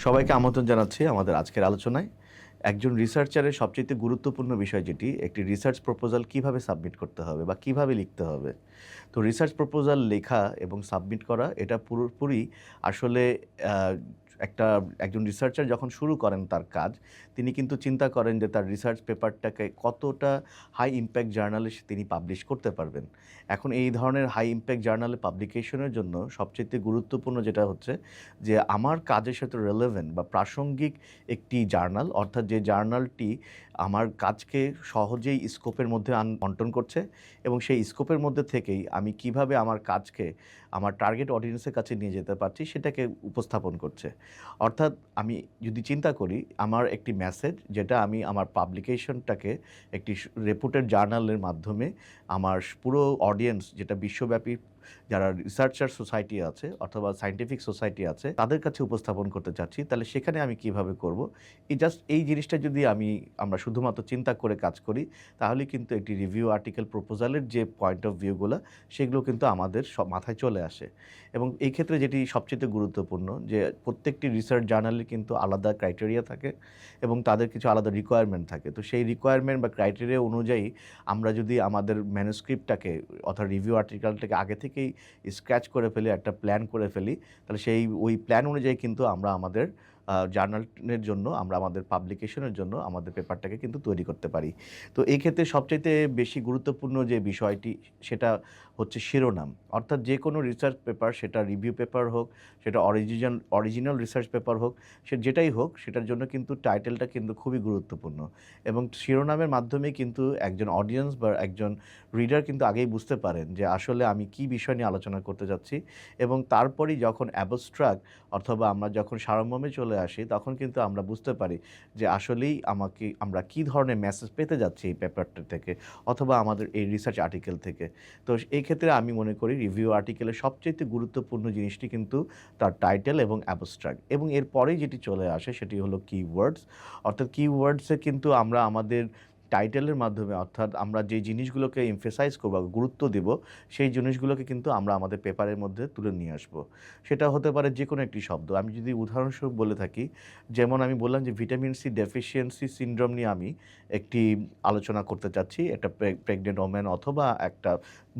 সবাইকে আমন্ত্রণ জানাচ্ছি আমাদের আজকের আলোচনায়। একজন রিসার্চারের সবচেয়ে গুরুত্বপূর্ণ বিষয় যেটি, একটি রিসার্চ প্রপোজাল কিভাবে সাবমিট করতে হবে বা কিভাবে লিখতে হবে। তো রিসার্চ প্রপোজাল লেখা এবং সাবমিট করা এটা পুরোপুরি আসলে আ একটা একজন রিসার্চার যখন শুরু করেন তার কাজ, তিনি কিন্তু চিন্তা করেন যে তার রিসার্চ পেপারটাকে কতটা হাই ইমপ্যাক্ট জার্নালে তিনি পাবলিশ করতে পারবেন। এখন এই ধরনের হাই ইমপ্যাক্ট জার্নালে পাবলিকেশনের জন্য সবচাইতে গুরুত্বপূর্ণ যেটা হচ্ছে যে আমার কাজের সাথে রেলেভেন্ট বা প্রাসঙ্গিক একটি জার্নাল, অর্থাৎ যে জার্নালটি আমার কাজকে সহজেই স্কোপের মধ্যে বন্টন করছে এবং সেই স্কোপের মধ্যে থেকেই আমি কিভাবে আমার কাজকে আমার টার্গেট অডিয়েন্সের কাছে নিয়ে যেতে পারছি সেটাকে উপস্থাপন করছে। অর্থাৎ আমি যদি চিন্তা করি আমার একটি মেসেজ যেটা আমি আমার পাবলিকেশনটাকে একটি রেপুটেড জার্নালের মাধ্যমে আমার পুরো অডিয়েন্স, যেটা বিশ্বব্যাপী যারা রিসার্চার সোসাইটি আছে অথবা সায়েন্টিফিক সোসাইটি আছে তাদের কাছে উপস্থাপন করতে চাচ্ছি, তাহলে সেখানে আমি কিভাবে করব। এই জিনিসটা যদি আমরা শুধুমাত্র চিন্তা করে কাজ করি, তাহলে কিন্তু একটি রিভিউ আর্টিকেল প্রপোজালের যে পয়েন্ট অফ ভিউগুলো সেগুলো কিন্তু আমাদের সব মাথায় চলে আসে। এবং এই ক্ষেত্রে যেটি সবচেয়ে গুরুত্বপূর্ণ যে প্রত্যেকটি রিসার্চ জার্নালে কিন্তু আলাদা ক্রাইটেরিয়া থাকে এবং তাদের কিছু আলাদা রিকোয়ারমেন্ট থাকে। তো সেই রিকোয়ারমেন্ট বা ক্রাইটেরিয়া অনুযায়ী আমরা যদি আমাদের ম্যানুস্ক্রিপ্টটাকে অর্থাৎ রিভিউ আর্টিকেলটাকে আগে থেকেই স্ক্র্যাচ করে ফেলি, একটা প্ল্যান করে ফেলি, তাহলে ওই প্ল্যান অনুযায়ী কিন্তু আমরা আমাদের জার্নালের জন্য, আমরা আমাদের পাবলিকেশনের জন্য আমাদের পেপারটাকে কিন্তু তৈরি করতে পারি। তো এই ক্ষেত্রে সবচাইতে বেশি গুরুত্বপূর্ণ যে বিষয়টি সেটা হচ্ছে শিরোনাম। অর্থাৎ যে কোনো রিসার্চ পেপার, সেটা রিভিউ পেপার হোক, সেটা অরিজিনাল রিসার্চ পেপার হোক, সে যেটাই হোক, সেটার জন্য কিন্তু টাইটেলটা কিন্তু খুবই গুরুত্বপূর্ণ। এবং শিরোনামের মাধ্যমে কিন্তু একজন অডিয়েন্স বা একজন রিডার কিন্তু আগেই বুঝতে পারেন যে আসলে আমি কী বিষয় নিয়ে আলোচনা করতে যাচ্ছি। এবং তারপরই যখন অ্যাবস্ট্রাক্ট অথবা আমরা যখন সারমর্মে চলে আসি, তখন কিন্তু আমরা বুঝতে পারি যে আসলেই আমরা কী ধরনের মেসেজ পেতে যাচ্ছি এই পেপারটা থেকে অথবা আমাদের এই রিসার্চ আর্টিকেল থেকে। তো এই ক্ষেত্রে আমি মনে করি রিভিউ আর্টিকেলের সবচেয়ে গুরুত্বপূর্ণ জিনিসটি কিন্তু তার টাইটেল এবং অ্যাবস্ট্রাক্ট, এবং এরপরেই যেটি চলে আসে সেটি হলো কিওয়ার্ডস। অর্থাৎ কিওয়ার্ডসে কিন্তু আমরা আমাদের টাইটেলের মাধ্যমে, অর্থাৎ আমরা যে জিনিসগুলোকে এমফেসাইজ করব, গুরুত্ব দেব, সেই জিনিসগুলোকে কিন্তু আমরা আমাদের পেপারের মধ্যে তুলে নিয়ে আসব। সেটা হতে পারে যে কোনো একটি শব্দ। আমি যদি উদাহরণস্বরূপ বলে থাকি, যেমন আমি বললাম যে ভিটামিন সি ডেফিসিয়েন্সি সিনড্রোম নিয়ে আমি একটি আলোচনা করতে চাচ্ছি, একটা প্রেগনেন্ট ওমেন অথবা একটা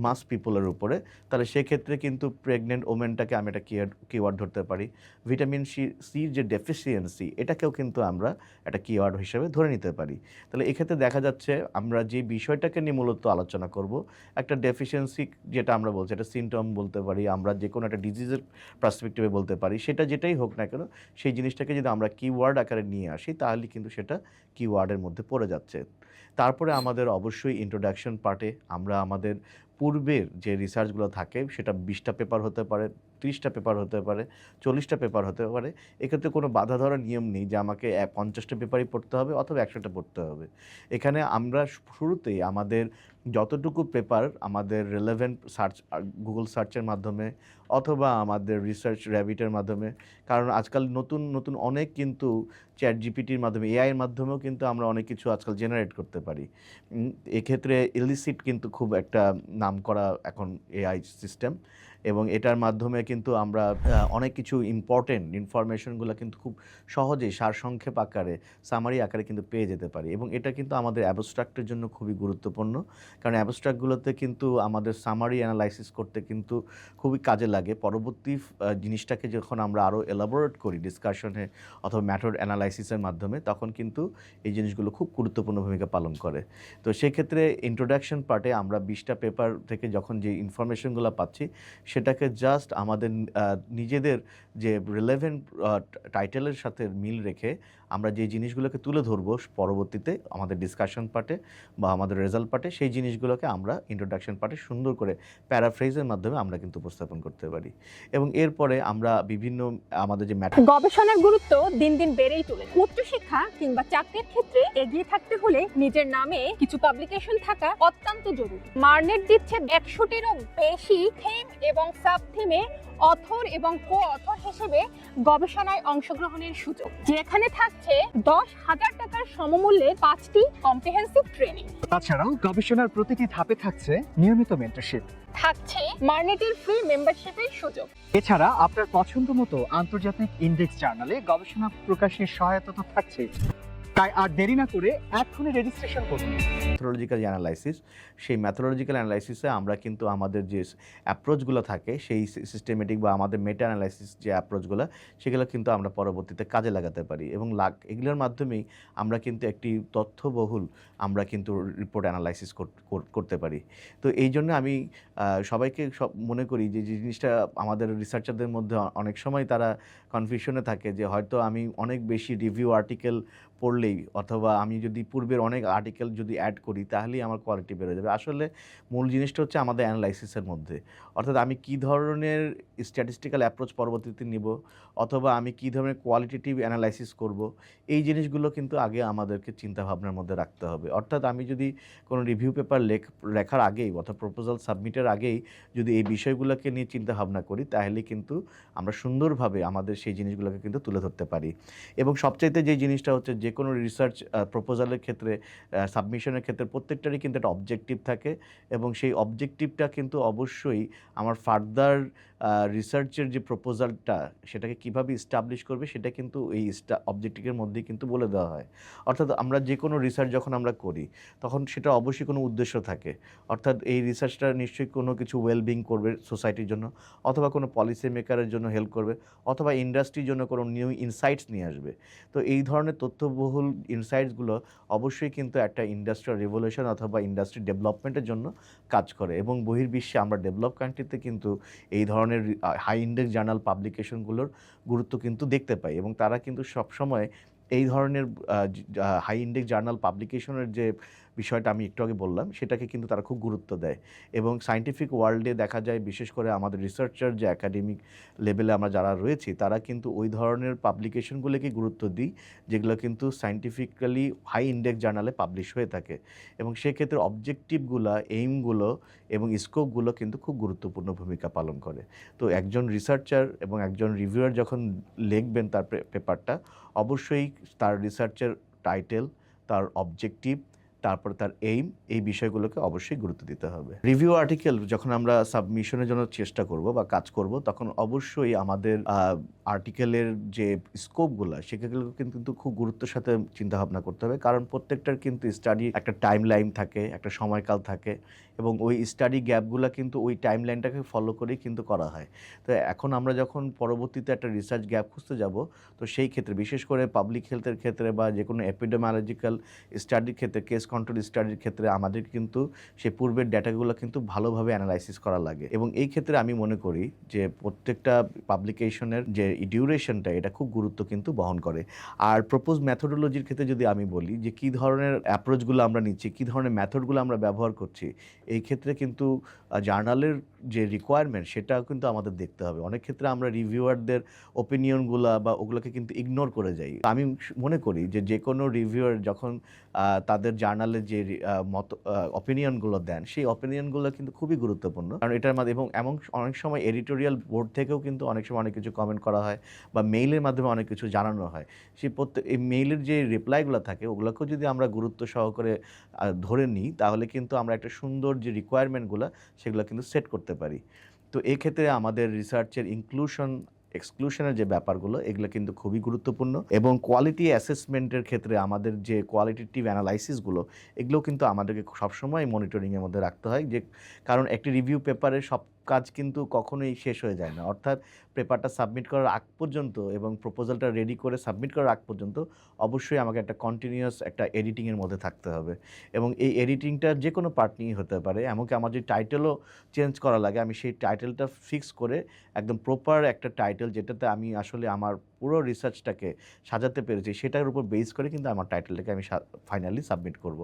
মাস পিপলের উপরে, তাহলে সেক্ষেত্রে কিন্তু প্রেগনেন্ট ওমেনটাকে আমি একটা কিওয়ার্ড ধরতে পারি। ভিটামিন সির যে ডেফিসিয়েন্সি, এটাকেও কিন্তু আমরা একটা কিওয়ার্ড হিসেবে ধরে নিতে পারি। তাহলে এক্ষেত্রে দেখা যাচ্ছে আমরা যে বিষয়টাকে নিয়ে মূলত আলোচনা করব, একটা ডেফিসিয়েন্সি যেটা আমরা বলছি, একটা সিমটম বলতে পারি, আমরা যে কোনো একটা ডিজিজের পার্সপেক্টিভে বলতে পারি, সেটা যেটাই হোক না কেন, সেই জিনিসটাকে যদি আমরা কিওয়ার্ড আকারে নিয়ে আসি, তাহলে কিন্তু সেটা কিওয়ার্ডের মধ্যে পড়ে যাচ্ছে। তারপরে আমাদের অবশ্যই ইন্ট্রোডাকশন পার্টে আমরা আমাদের পূর্বের যে রিসার্চগুলো থাকে, সেটা 20টা পেপার হতে পারে, 30টা পেপার হতে পারে, 40টা পেপার হতে পারে। এক্ষেত্রে কোনো বাধা ধরার নিয়ম নেই যে আমাকে 50টা পেপারই পড়তে হবে অথবা 100টা পড়তে হবে। এখানে আমরা শুরুতেই আমাদের যতটুকু পেপার আমাদের রিলেভেন্ট গুগল সার্চের মাধ্যমে অথবা আমাদের রিসার্চ র্যাবিটের মাধ্যমে, কারণ আজকাল নতুন নতুন অনেক কিন্তু চ্যাট জিপিটির মাধ্যমে, এআইয়ের মাধ্যমেও কিন্তু আমরা অনেক কিছু আজকাল জেনারেট করতে পারি। এক্ষেত্রে ইলিসিট কিন্তু খুব একটা নামকরা এখন এআই সিস্টেম, এবং এটার মাধ্যমে কিন্তু আমরা অনেক কিছু ইম্পর্টেন্ট ইনফরমেশনগুলো কিন্তু খুব সহজেই সারসংক্ষেপ আকারে, সামারি আকারে কিন্তু পেয়ে যেতে পারি। এবং এটা কিন্তু আমাদের অ্যাবস্ট্রাক্টের জন্য খুবই গুরুত্বপূর্ণ, কারণ অ্যাবস্ট্রাক্টগুলোতে কিন্তু আমাদের সামারি অ্যানালাইসিস করতে কিন্তু খুবই কাজে লাগে। পরবর্তী জিনিসটাকে যখন আমরা আরও এলাবোরেট করি ডিসকাশনে অথবা ম্যাথড অ্যানালাইসিসের মাধ্যমে, তখন কিন্তু এই জিনিসগুলো খুব গুরুত্বপূর্ণ ভূমিকা পালন করে। তো সেক্ষেত্রে ইন্ট্রোডাকশন পার্টে আমরা 20টা পেপার থেকে যখন যে ইনফরমেশনগুলো পাচ্ছি, সেটাকে জাস্ট আমাদের নিজেদের যে রিলেভেন্ট টাইটেলের সাথে মিল রেখে আমরা যে জিনিসগুলোকে তুলে ধরবো পরবর্তীতে আমাদের ডিসকাশন পার্টে বা আমাদের রেজাল্ট পার্টে, সেই জিনিসগুলোকে আমরা ইন্ট্রোডাকশন পার্টে সুন্দর করে প্যারাফ্রেজের মাধ্যমে আমরা কিন্তু উপস্থাপন করতে পারি। এবং এরপরে আমরা বিভিন্ন আমাদের যে গবেষণার গুরুত্ব দিন দিন বেড়েই চলেছে। উচ্চশিক্ষা কিংবা চাকরির ক্ষেত্রে এগিয়ে থাকতে হলে নিজের নামে কিছু পাবলিকেশন থাকা অত্যন্ত জরুরি। মার্নেট দিচ্ছে 100টিরও বেশি থিম এবং এবং সাব থিমে অথর এবং কো অথর হিসেবে গবেষণায় অংশগ্রহণের সুযোগ, যেখানে থাকছে 10,000 টাকার সমমূল্যে 5টি কম্প্রিহেন্সিভ ট্রেনিং। তাছাড়াও গবেষণার প্রতিটি ধাপে থাকছে নিয়মিত মেন্টরশিপ, থাকছে মার্নেটের ফ্রি মেম্বারশিপের সুযোগ। এছাড়া আপনার পছন্দ মতো আন্তর্জাতিক ইন্ডেক্স জার্নালে গবেষণা প্রকাশের সহায়তা তো থাকছে। তাই আর দেরি না করে এখনই রেজিস্ট্রেশন করুন। ম্যাথোলজিক্যাল অ্যানালাইসিস, সেই ম্যাথোলজিক্যাল অ্যানালাইসিসে আমরা কিন্তু আমাদের যে অ্যাপ্রোচগুলো থাকে সেই সিস্টেমেটিক বা আমাদের মেটা অ্যানালাইসিস যে অ্যাপ্রোচগুলো সেগুলো কিন্তু আমরা পরবর্তীতে কাজে লাগাতে পারি এবং এগুলোর মাধ্যমেই আমরা কিন্তু একটি তথ্যবহুল আমরা কিন্তু রিপোর্ট অ্যানালাইসিস করতে পারি। তো এই জন্য আমি সবাইকে মনে করি যে জিনিসটা আমাদের রিসার্চারদের মধ্যে অনেক সময় তারা কনফিউশনে থাকে যে হয়তো আমি অনেক বেশি রিভিউ আর্টিকেল পড়লেই অথবা আমি যদি পূর্বের অনেক আর্টিকেল যদি অ্যাড করি তাহলেই আমার কোয়ালিটি বেড়ে যাবে। আসলে মূল জিনিসটা হচ্ছে আমাদের অ্যানালাইসিসের মধ্যে, অর্থাৎ আমি কী ধরনের স্ট্যাটিস্টিক্যাল অ্যাপ্রোচ পরবর্তীতে নিব অথবা আমি কী ধরনের কোয়ালিটেটিভ অ্যানালাইসিস করব, এই জিনিসগুলো কিন্তু আগে আমাদেরকে চিন্তাভাবনার মধ্যে রাখতে হবে। অর্থাৎ আমি যদি কোনো রিভিউ পেপার লেখার আগেই অথবা প্রপোজাল সাবমিটের আগেই যদি এই বিষয়গুলোকে নিয়ে চিন্তাভাবনা করি তাহলে কিন্তু আমরা সুন্দরভাবে আমাদের সেই জিনিসগুলোকে কিন্তু তুলে ধরতে পারি। এবং সবচাইতে যে জিনিসটা হচ্ছে যে কোনো রিসার্চ প্রপোজালের ক্ষেত্রে সাবমিশনের ক্ষেত্রে প্রত্যেকটারই কিন্তু একটা অবজেক্টিভ থাকে এবং সেই অবজেক্টিভটা কিন্তু অবশ্যই আমার ফার্দার রিসার্চের যে প্রপোজালটা সেটাকে কীভাবে ইস্টাবলিশ করবে সেটা কিন্তু এই অবজেক্টিভের মধ্যেই কিন্তু বলে দেওয়া হয়। অর্থাৎ আমরা যে কোনো রিসার্চ যখন আমরা করি তখন সেটা অবশ্যই কোনো উদ্দেশ্য থাকে, অর্থাৎ এই রিসার্চটা নিশ্চয়ই কোনো কিছু ওয়েলবিং করবে সোসাইটির জন্য অথবা কোনো পলিসি মেকারের জন্য হেল্প করবে অথবা ইন্ডাস্ট্রির জন্য কোনো নিউ ইনসাইটস নিয়ে আসবে। তো এই ধরনের তথ্যবহুল ইনসাইটসগুলো অবশ্যই কিন্তু একটা ইন্ডাস্ট্রিয়াল রিভলিউশন অথবা ইন্ডাস্ট্রি ডেভেলপমেন্টের জন্য কাজ করে এবং বহির্বিশ্বে আমরা ডেভেলপ কান্ট্রিতে কিন্তু এই ধরনের হাই ইন্ডেক্স জার্নাল পাবলিকেশনগুলোর গুরুত্ব কিন্তু দেখতে পাই এবং তারা কিন্তু সবসময় এই ধরনের হাই ইন্ডেক্স জার্নাল পাবলিকেশনের যে বিষয়টা আমি একটু আগে বললাম সেটাকে কিন্তু তারা খুব গুরুত্ব দেয় এবং সায়েন্টিফিক ওয়ার্ল্ডে দেখা যায় বিশেষ করে আমাদের রিসার্চার যে একাডেমিক লেভেলে আমরা যারা রয়েছি তারা কিন্তু ওই ধরনের পাবলিকেশনগুলোকে গুরুত্ব দিই যেগুলো কিন্তু সায়েন্টিফিক্যালি হাই ইন্ডেক্স জার্নালে পাবলিশ হয়ে থাকে এবং সেক্ষেত্রে অবজেক্টিভগুলো, এইমগুলো এবং স্কোপগুলো কিন্তু খুব গুরুত্বপূর্ণ ভূমিকা পালন করে। তো একজন রিসার্চার এবং একজন রিভিউয়ার যখন লিখবেন তার পেপারটা অবশ্যই তার রিসার্চের টাইটেল, তার অবজেক্টিভ, তারপরে তার এইম, এই বিষয়গুলোকে অবশ্যই গুরুত্ব দিতে হবে। রিভিউ আর্টিকেল যখন আমরা সাবমিশনের জন্য চেষ্টা করব বা কাজ করব তখন অবশ্যই আমাদের আর্টিকেলের যে স্কোপগুলো সেগুলোকে কিন্তু খুব গুরুত্বের সাথে চিন্তাভাবনা করতে হবে, কারণ প্রত্যেকটার কিন্তু স্টাডি একটা টাইম লাইন থাকে, একটা সময়কাল থাকে এবং ওই স্টাডি গ্যাপগুলো কিন্তু ওই টাইম লাইনটাকে ফলো করেই কিন্তু করা হয়। তো এখন আমরা যখন পরবর্তীতে একটা রিসার্চ গ্যাপ খুঁজতে যাব তো সেই ক্ষেত্রে বিশেষ করে পাবলিক হেলথের ক্ষেত্রে বা যে কোনো এপিডেমিওলজিক্যাল স্টাডির ক্ষেত্রে, কেস কন্ট্রোল স্টাডির ক্ষেত্রে আমাদের কিন্তু সেই পূর্বের ডেটাগুলো কিন্তু ভালোভাবে অ্যানালাইসিস করা লাগে এবং এই ক্ষেত্রে আমি মনে করি যে প্রত্যেকটা পাবলিকেশনের যে ডিউরেশনটা এটা খুব গুরুত্ব কিন্তু বহন করে। আর প্রপোজ ম্যাথোডোলজির ক্ষেত্রে যদি আমি বলি যে কী ধরনের অ্যাপ্রোচগুলো আমরা নিচ্ছি, কী ধরনের মেথডগুলো আমরা ব্যবহার করছি, এই ক্ষেত্রে কিন্তু জার্নালের যে রিকোয়ারমেন্ট সেটাও কিন্তু আমাদের দেখতে হবে। অনেক ক্ষেত্রে আমরা রিভিউয়ারদের ওপিনিয়নগুলো বা ওগুলোকে কিন্তু ইগনোর করে যাই। আমি মনে করি যে কোনো রিভিউয়ার যখন তাদের জার্নালে যে অপিনিয়নগুলো দেন সেই অপিনিয়নগুলো কিন্তু খুবই গুরুত্বপূর্ণ, কারণ এটার মাধ্যমে এবং এমন অনেক সময় এডিটোরিয়াল বোর্ড থেকেও কিন্তু অনেক সময় অনেক কিছু কমেন্ট করা হয় বা মেইলের মাধ্যমে অনেক কিছু জানানো হয়। সেই এই মেইলের যে রিপ্লাইগুলো থাকে ওগুলোকেও যদি আমরা গুরুত্ব সহকারে ধরে নিই তাহলে কিন্তু আমরা একটা সুন্দর যে রিকোয়ারমেন্টগুলো সেগুলো কিন্তু সেট করতে পারি। তো এক্ষেত্রে আমাদের রিসার্চের ইনক্লুশন এক্সক্লুশনের যে ব্যাপারগুলো এগুলো কিন্তু খুবই গুরুত্বপূর্ণ এবং কোয়ালিটি অ্যাসেসমেন্টের ক্ষেত্রে আমাদের যে কোয়ালিটেটিভ অ্যানালাইসিসগুলো এগুলো কিন্তু আমাদেরকে সবসময় মনিটরিংয়ের মধ্যে রাখতে হয়, যে কারণ একটি রিভিউ পেপারের সব কাজ কিন্তু কখনোই শেষ হয়ে যায় না। অর্থাৎ পেপারটা সাবমিট করার আগ পর্যন্ত এবং প্রপোজালটা রেডি করে সাবমিট করার আগ পর্যন্ত অবশ্যই আমাকে একটা কন্টিনিউয়াস একটা এডিটিংয়ের মধ্যে থাকতে হবে এবং এই এডিটিংটা যে কোনো পার্ট নিয়েই হতে পারে, এমনকি আমার যে টাইটেলও চেঞ্জ করা লাগে আমি সেই টাইটেলটা ফিক্স করে একদম প্রপার একটা টাইটেল যেটাতে আমি আসলে আমার পুরো রিসার্চটাকে সাজাতে পেরেছি সেটার উপর বেস করে কিন্তু আমার টাইটেলটাকে আমি ফাইনালি সাবমিট করব।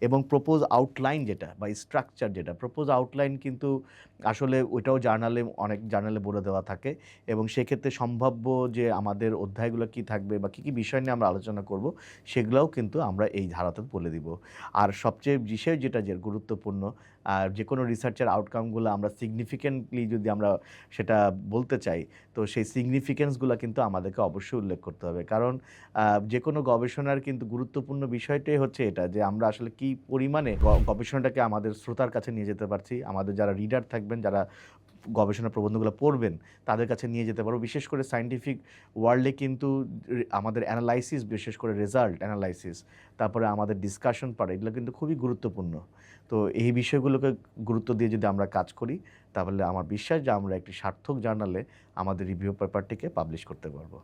এবং প্রপোজ আউটলাইন যেটা বা স্ট্রাকচার যেটা প্রপোজ আউটলাইন কিন্তু আসলে ওইটাও অনেক জার্নালে বলে দেওয়া থাকে এবং সেক্ষেত্রে সম্ভাব্য যে আমাদের অধ্যায়গুলো কী থাকবে বা কী কী বিষয় নিয়ে আমরা আলোচনা করব সেগুলোও কিন্তু আমরা এই ধারাতে বলে দিব। আর সবচেয়ে বিষয় যেটা যে গুরুত্বপূর্ণ আর যে কোনো রিসার্চের আউটকামগুলো আমরা সিগনিফিকেন্টলি যদি আমরা সেটা বলতে চাই, তো সেই সিগনিফিকেন্সগুলো কিন্তু আমাদেরকে অবশ্যই উল্লেখ করতে হবে। কারণ যে কোনো গবেষণার কিন্তু গুরুত্বপূর্ণ বিষয়টাই হচ্ছে এটা, যে আমরা আসলে কি পরিমাণে গবেষণাটাকে আমাদের শ্রোতার কাছে নিয়ে যেতে পারছি, আমাদের যারা রিডার থাকবেন, যারা গবেষণা প্রবন্ধগুলো পড়বেন, তাদের কাছে নিয়ে যেতে পারবো। বিশেষ করে সায়েন্টিফিক ওয়ার্ল্ডে কিন্তু আমাদের অ্যানালাইসিস, বিশেষ করে রেজাল্ট অ্যানালাইসিস, তারপরে আমাদের ডিসকাশন পারে, এগুলো কিন্তু খুবই গুরুত্বপূর্ণ। তো এই বিষয়গুলোকে গুরুত্ব দিয়ে যদি আমরা কাজ করি, তাহলে আমার বিশ্বাস যে আমরা একটি সার্থক জার্নালে আমাদের রিভিউ পেপারটিকে পাবলিশ করতে পারবো।